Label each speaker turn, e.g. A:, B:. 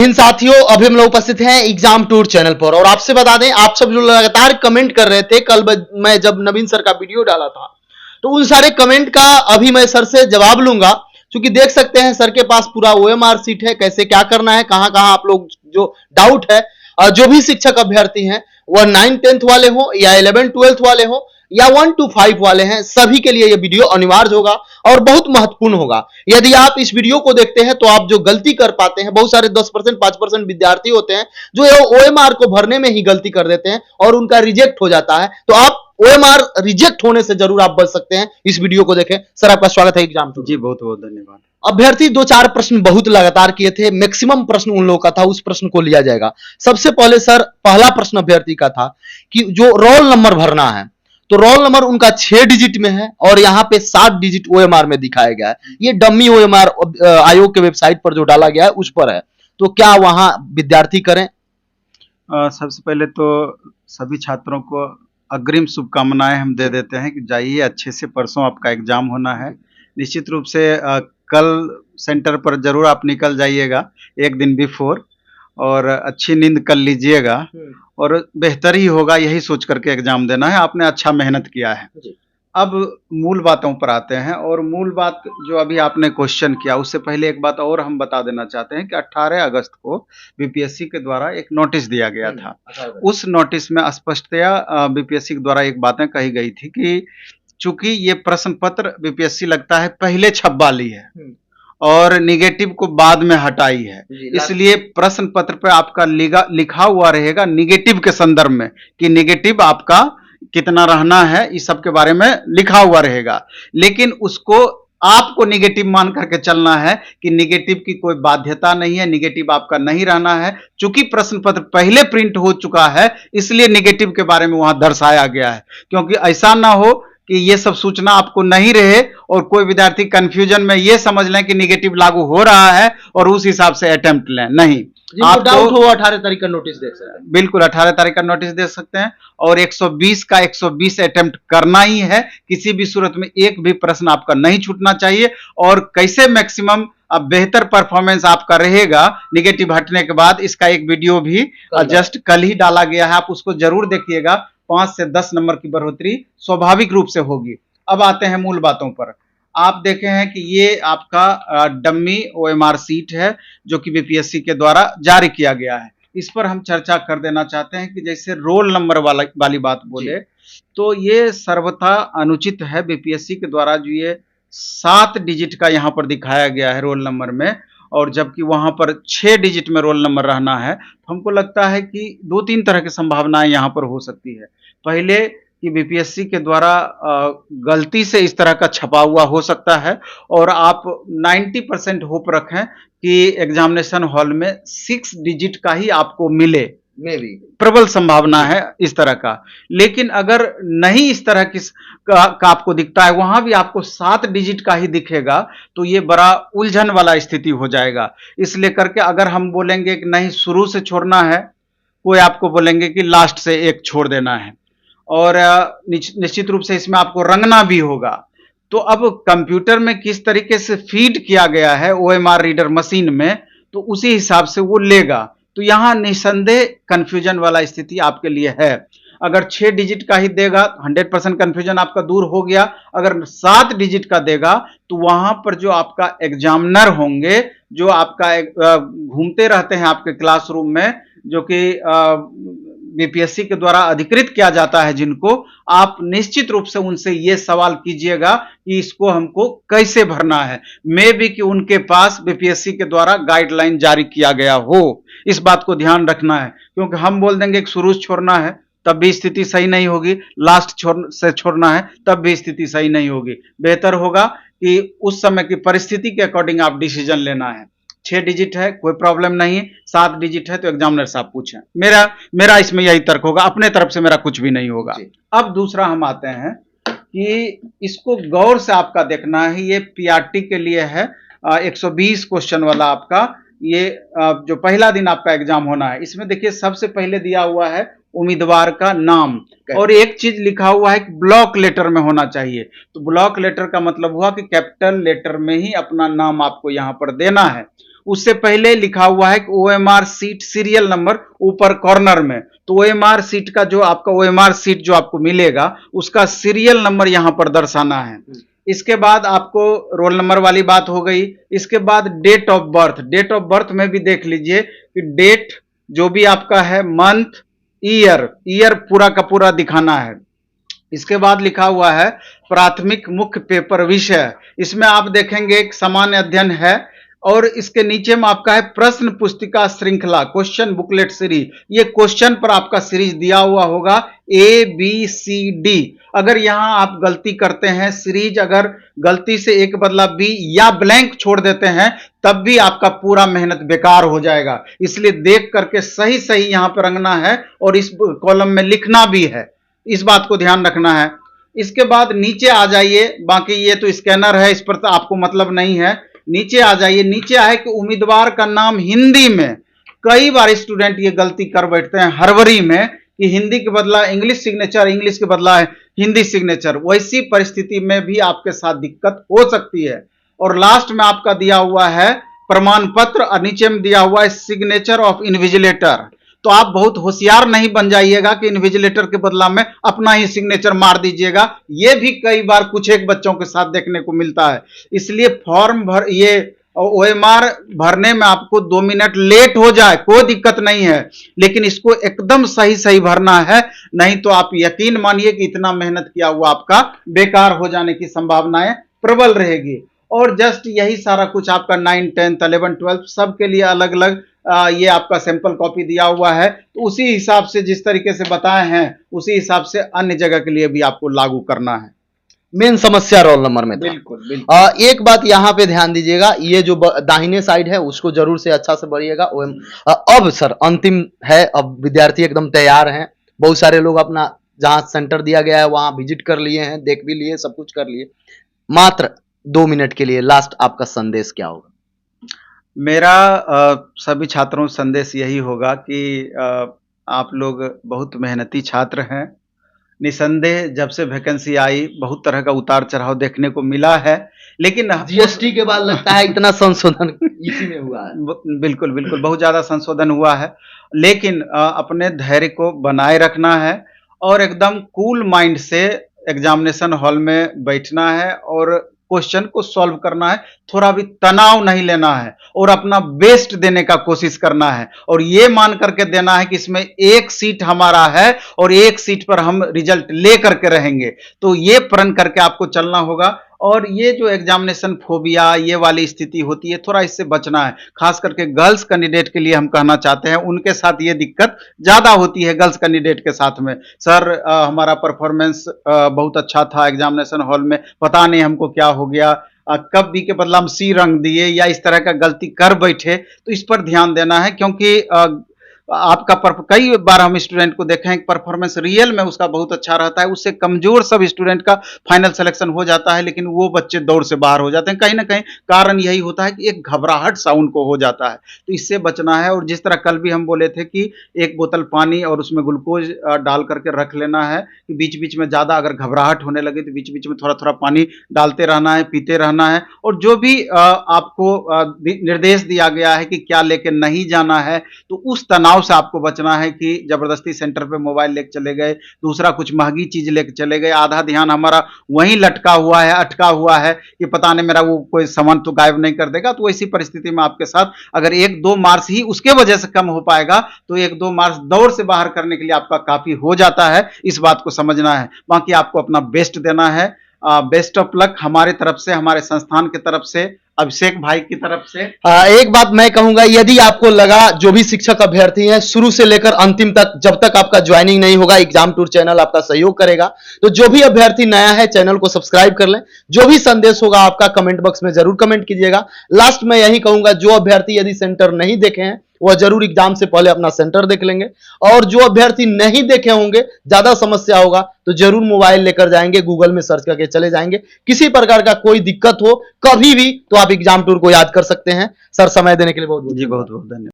A: इन साथियों, अभी हम लोग उपस्थित हैं एग्जाम टूर चैनल पर और आपसे बता दें, आप सब जो लगातार कमेंट कर रहे थे कल मैं जब नवीन सर का वीडियो डाला था, तो उन सारे कमेंट का अभी मैं सर से जवाब लूंगा। क्योंकि देख सकते हैं सर के पास पूरा ओएमआर सीट है, कैसे क्या करना है, कहां कहां आप लोग जो डाउट है, जो भी शिक्षक अभ्यर्थी हैं वह 9th-10th वाले हो या 11th-12th वाले हो या 1 to 5 वाले हैं, सभी के लिए यह वीडियो अनिवार्य होगा और बहुत महत्वपूर्ण होगा। यदि आप इस वीडियो को देखते हैं तो आप जो गलती कर पाते हैं, बहुत सारे 10% 5% विद्यार्थी होते हैं जो ओएमआर को भरने में ही गलती कर देते हैं और उनका रिजेक्ट हो जाता है। तो आप ओएमआर रिजेक्ट होने से जरूर आप बच सकते हैं, इस वीडियो को देखें। सर, आपका स्वागत है एग्जाम टूर।
B: जी, बहुत बहुत धन्यवाद।
A: अभ्यर्थी 2-4 प्रश्न बहुत लगातार किए थे, मैक्सिमम प्रश्न उन लोगों का था, उस प्रश्न को लिया जाएगा। सबसे पहले सर, पहला प्रश्न अभ्यर्थी का था कि जो रोल नंबर भरना है, तो रोल नंबर उनका 6 डिजिट में है और यहाँ पे 7 डिजिट ओएमआर में दिखाया गया है। ये डमी ओएमआर आयोग के वेबसाइट पर जो डाला गया है उस पर है, तो क्या वहां विद्यार्थी करें?
B: सबसे पहले तो सभी छात्रों को अग्रिम शुभकामनाएं हम दे देते हैं कि जाइए अच्छे से, परसों आपका एग्जाम होना है। निश्चित रूप से कल सेंटर पर जरूर आप निकल जाइएगा एक दिन बिफोर, और अच्छी नींद कर लीजिएगा और बेहतर ही होगा, यही सोच करके एग्जाम देना है। आपने अच्छा मेहनत किया है। अब मूल बातों पर आते हैं, और मूल बात जो अभी आपने क्वेश्चन किया, उससे पहले एक बात और हम बता देना चाहते हैं कि 18 अगस्त को बीपीएससी के द्वारा एक नोटिस दिया गया था। उस नोटिस में स्पष्टतया बीपीएससी के द्वारा एक बातें कही गई थी कि चूंकि ये प्रश्न पत्र बीपीएससी लगता है पहले छपवा ली है और निगेटिव को बाद में हटाई है, इसलिए प्रश्न पत्र पे आपका लिखा हुआ रहेगा निगेटिव के संदर्भ में कि निगेटिव आपका कितना रहना है, इस सब के बारे में लिखा हुआ रहेगा। लेकिन उसको आपको निगेटिव मान करके चलना है कि निगेटिव की कोई बाध्यता नहीं है, निगेटिव आपका नहीं रहना है। चूंकि प्रश्न पत्र पहले प्रिंट हो चुका है, इसलिए निगेटिव के बारे में वहां दर्शाया गया है, क्योंकि ऐसा ना हो कि ये सब सूचना आपको नहीं रहे और कोई विद्यार्थी कंफ्यूजन में ये समझ लें कि निगेटिव लागू हो रहा है और उस हिसाब से अटेम्प्ट लें। नहीं,
A: आप डाउट हो 18 तारीख का नोटिस देख सकते हैं।
B: बिल्कुल 18 तारीख का नोटिस दे सकते हैं और 120 का 120 अटेम्प्ट करना ही है। किसी भी सूरत में एक भी प्रश्न आपका नहीं छूटना चाहिए। और कैसे मैक्सिमम अब बेहतर परफॉर्मेंस आपका रहेगा निगेटिव हटने के बाद, इसका एक वीडियो भी जस्ट कल ही डाला गया है, आप उसको जरूर देखिएगा। 5 से 10 नंबर की बढ़ोतरी स्वाभाविक रूप से होगी। अब आते हैं मूल बातों पर। आप देखे हैं कि ये आपका डम्मी ओएमआर सीट है जो कि बीपीएससी के द्वारा जारी किया गया है। इस पर हम चर्चा कर देना चाहते हैं कि जैसे रोल नंबर वाली बात बोले तो ये सर्वथा अनुचित है। बीपीएससी के द्वारा जो ये 7 डिजिट का यहाँ पर दिखाया गया है रोल नंबर में, और जबकि वहां पर 6 डिजिट में रोल नंबर रहना है, तो हमको लगता है कि 2-3 तरह की संभावनाएं यहाँ पर हो सकती है। पहले कि बीपीएससी के द्वारा गलती से इस तरह का छपा हुआ हो सकता है, और आप 90% होप रखें कि एग्जामिनेशन हॉल में 6 डिजिट का ही आपको मिले, प्रबल संभावना है इस तरह का। लेकिन अगर नहीं इस तरह का आपको दिखता है, वहां भी आपको 7 डिजिट का ही दिखेगा, तो ये बड़ा उलझन वाला स्थिति हो जाएगा। इसलिए करके अगर हम बोलेंगे कि नहीं शुरू से छोड़ना है, कोई आपको बोलेंगे कि लास्ट से एक छोड़ देना है, और निश्चित रूप से इसमें आपको रंगना भी होगा। तो अब कंप्यूटर में किस तरीके से फीड किया गया है ओएमआर रीडर मशीन में, तो उसी हिसाब से वो लेगा। तो यहाँ निसंदेह कंफ्यूजन वाला स्थिति आपके लिए है। अगर 6 डिजिट का ही देगा 100% कंफ्यूजन आपका दूर हो गया। अगर 7 डिजिट का देगा तो वहां पर जो आपका एग्जामिनर होंगे, जो आपका घूमते रहते हैं आपके क्लासरूम में, जो कि बीपीएससी के द्वारा अधिकृत किया जाता है, जिनको आप निश्चित रूप से उनसे ये सवाल कीजिएगा कि इसको हमको कैसे भरना है। मे भी कि उनके पास बीपीएससी के द्वारा गाइडलाइन जारी किया गया हो, इस बात को ध्यान रखना है। क्योंकि हम बोल देंगे कि शुरू छोड़ना है तब भी स्थिति सही नहीं होगी, लास्ट से छोड़ना है तब भी स्थिति सही नहीं होगी। बेहतर होगा कि उस समय की परिस्थिति के अकॉर्डिंग आप डिसीजन लेना है। 6 डिजिट है कोई प्रॉब्लम नहीं, 7 डिजिट है तो एग्जामिनर साहब पूछें। मेरा इसमें यही तर्क होगा, अपने तरफ से मेरा कुछ भी नहीं होगा। अब दूसरा हम आते हैं कि इसको गौर से आपका देखना है। ये पीआरटी के लिए है 120 क्वेश्चन वाला आपका ये जो पहला दिन आपका एग्जाम होना है। इसमें देखिए सबसे पहले दिया हुआ है उम्मीदवार का नाम, और एक चीज लिखा हुआ है कि ब्लॉक लेटर में होना चाहिए। तो ब्लॉक लेटर का मतलब हुआ कि कैपिटल लेटर में ही अपना नाम आपको यहां पर देना है। उससे पहले लिखा हुआ है कि OMR सीट सीरियल नंबर ऊपर कॉर्नर में। तो OMR सीट का जो आपका OMR सीट जो आपको मिलेगा उसका सीरियल नंबर यहां पर दर्शाना है। इसके बाद आपको रोल नंबर वाली बात हो गई। इसके बाद date of birth, date of birth में भी देख लीजिए कि डेट जो भी आपका है, मंथ, ईयर पूरा का पूरा दिखाना है। इसके बाद लिखा हुआ है प्राथमिक मुख्य पेपर विषय, इसमें आप देखेंगे एक सामान्य अध्ययन है और इसके नीचे में आपका है प्रश्न पुस्तिका श्रृंखला, क्वेश्चन बुकलेट सीरीज। ये क्वेश्चन पर आपका सीरीज दिया हुआ होगा ABCD। अगर यहां आप गलती करते हैं, सीरीज अगर गलती से एक बदला B या ब्लैंक छोड़ देते हैं, तब भी आपका पूरा मेहनत बेकार हो जाएगा। इसलिए देख करके सही सही यहां पर रंगना है और इस कॉलम में लिखना भी है, इस बात को ध्यान रखना है। इसके बाद नीचे आ जाइए, बाकी ये तो स्कैनर है, इस पर तो आपको मतलब नहीं है। नीचे आ जाइए, नीचे है कि उम्मीदवार का नाम हिंदी में। कई बार स्टूडेंट ये गलती कर बैठते हैं हड़बड़ी में कि हिंदी के बदला इंग्लिश सिग्नेचर, इंग्लिश के बदला है हिंदी सिग्नेचर। वैसी परिस्थिति में भी आपके साथ दिक्कत हो सकती है। और लास्ट में आपका दिया हुआ है प्रमाण पत्र और नीचे में दिया हुआ है सिग्नेचर ऑफ इन्विजिलेटर। तो आप बहुत होशियार नहीं बन जाइएगा कि इन्विजिलेटर के बदला में अपना ही सिग्नेचर मार दीजिएगा। ये भी कई बार कुछ एक बच्चों के साथ देखने को मिलता है। इसलिए फॉर्म ये OMR भरने में आपको 2 मिनट लेट हो जाए कोई दिक्कत नहीं है, लेकिन इसको एकदम सही सही भरना है, नहीं तो आप यकीन मानिए कि इतना मेहनत किया हुआ आपका बेकार हो जाने की संभावनाएं प्रबल रहेगी। और जस्ट यही सारा कुछ आपका 9, 10, 11, 12 सबके लिए अलग अलग ये आपका सैंपल कॉपी दिया हुआ है। तो उसी हिसाब से जिस तरीके से बताए हैं उसी हिसाब से अन्य जगह के लिए भी आपको लागू करना है।
A: मेन समस्या रोल नंबर में था।
B: बिल्कुल बिल्कुल।
A: एक बात यहाँ पे ध्यान दीजिएगा, ये जो दाहिने साइड है उसको जरूर से अच्छा से भरिएगा। अब सर अंतिम है, अब विद्यार्थी एकदम तैयार हैं। बहुत सारे लोग अपना जहाँ सेंटर दिया गया है वहां विजिट कर लिए हैं, देख भी लिए, सब कुछ कर लिए। मात्र 2 मिनट के लिए लास्ट आपका संदेश क्या होगा?
B: मेरा सभी छात्रों से संदेश यही होगा कि आप लोग बहुत मेहनती छात्र हैं। निसंदेह जब से वैकेंसी आई बहुत तरह का उतार चढ़ाव देखने को मिला है, लेकिन
A: GST के बाद लगता है इतना संशोधन इसी में हुआ है।
B: बिल्कुल बिल्कुल बहुत ज्यादा संशोधन हुआ है, लेकिन अपने धैर्य को बनाए रखना है और एकदम कूल माइंड से एग्जामिनेशन हॉल में बैठना है और क्वेश्चन को सॉल्व करना है। थोड़ा भी तनाव नहीं लेना है और अपना बेस्ट देने का कोशिश करना है और ये मान करके देना है कि इसमें एक सीट हमारा है और एक सीट पर हम रिजल्ट ले करके रहेंगे। तो ये प्रण करके आपको चलना होगा। और ये जो एग्जामिनेशन फोबिया ये वाली स्थिति होती है, थोड़ा इससे बचना है। खास करके गर्ल्स कैंडिडेट के लिए हम कहना चाहते हैं, उनके साथ ये दिक्कत ज्यादा होती है गर्ल्स कैंडिडेट के साथ में। सर हमारा परफॉर्मेंस बहुत अच्छा था एग्जामिनेशन हॉल में, पता नहीं हमको क्या हो गया, कब बी के बदला हम सी रंग दिए या इस तरह का गलती कर बैठे। तो इस पर ध्यान देना है, क्योंकि आपका कई बार हम स्टूडेंट को देखे हैं परफॉर्मेंस रियल में उसका बहुत अच्छा रहता है, उससे कमजोर सब स्टूडेंट का फाइनल सिलेक्शन हो जाता है, लेकिन वो बच्चे दौड़ से बाहर हो जाते हैं। कहीं ना कहीं कारण यही होता है कि एक घबराहट सा उनको हो जाता है। तो इससे बचना है। और जिस तरह कल भी हम बोले थे कि एक बोतल पानी और उसमें ग्लूकोज डाल करके रख लेना है कि बीच बीच में ज्यादा अगर घबराहट होने लगे तो बीच बीच में थोड़ा थोड़ा पानी डालते रहना है, पीते रहना है। और जो भी आपको निर्देश दिया गया है कि क्या लेके नहीं जाना है, तो उस तनाव से आपको बचना है कि जबरदस्ती सेंटर पे मोबाइल लेके चले गए, दूसरा कुछ महंगी चीज लेके चले गए, आधा ध्यान हमारा वहीं लटका हुआ है, अटका हुआ है कि पता नहीं मेरा वो कोई सामान तो गायब नहीं कर देगा। तो ऐसी परिस्थिति में आपके साथ अगर 1-2 मार्क्स ही उसके वजह से कम हो पाएगा तो 1-2 मार्क्स दौड़ से बाहर करने के लिए आपका काफी हो जाता है। इस बात को समझना है। बाकी आपको अपना बेस्ट देना है। बेस्ट ऑफ लक हमारे तरफ से, हमारे संस्थान की तरफ से, अभिषेक भाई की तरफ से।
A: एक बात मैं कहूंगा, यदि आपको लगा जो भी शिक्षक अभ्यर्थी हैं शुरू से लेकर अंतिम तक, जब तक आपका ज्वाइनिंग नहीं होगा एग्जाम टूर चैनल आपका सहयोग करेगा। तो जो भी अभ्यर्थी नया है चैनल को सब्सक्राइब कर लें। जो भी संदेश होगा आपका कमेंट बॉक्स में जरूर कमेंट कीजिएगा। लास्ट में यही कहूंगा, जो अभ्यर्थी यदि सेंटर नहीं देखे हैं वह जरूर एग्जाम से पहले अपना सेंटर देख लेंगे, और जो अभ्यर्थी नहीं देखे होंगे, ज्यादा समस्या होगा तो जरूर मोबाइल लेकर जाएंगे, गूगल में सर्च करके चले जाएंगे। किसी प्रकार का कोई दिक्कत हो कभी भी तो आप एग्जाम टूर को याद कर सकते हैं। सर समय देने के लिए बहुत बहुत
B: धन्यवाद।